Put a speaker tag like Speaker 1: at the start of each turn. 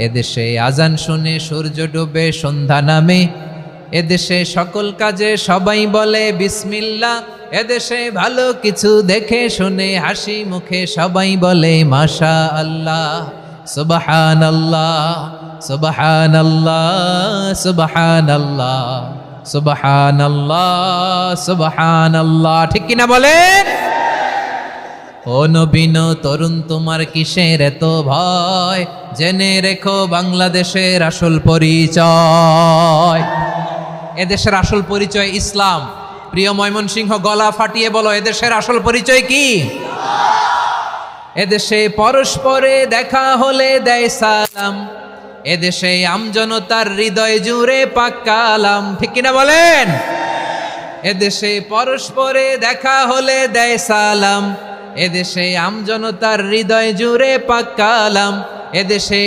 Speaker 1: এদেশে আজান শুনে সূর্য ডুবে সন্ধ্যা নামে, এদেশে সকল কাজে সবাই বলে বিসমিল্লাহ, এদেশে ভালো কিছু দেখে শুনে হাসি মুখে সবাই বলে মাশা আল্লাহ, সুবহানাল্লাহ সুবহানাল্লাহ সুবহানাল্লাহ সুবহানাল্লাহ সুবহানাল্লাহ। ঠিক কিনা বলেন? ও নবীন তরুণ তোমার কিসের এত ভয়, জেনে রেখো বাংলাদেশের আসল পরিচয়। এদেশের আসল পরিচয় ইসলাম। প্রিয় ময়মনসিংহ, গলা ফাটিয়ে বলো, এদেশের আসল পরিচয় কি? এদেশে পরস্পরে দেখা হলে দেয় সালাম, এদেশে আমজনতার হৃদয় জুড়ে পাক কালাম। ঠিক কিনা বলেন? এদেশে পরস্পরে দেখা হলে দেয় সালাম, এদেশে আমজনতার হৃদয় জুড়ে পাক কালাম, এদেশে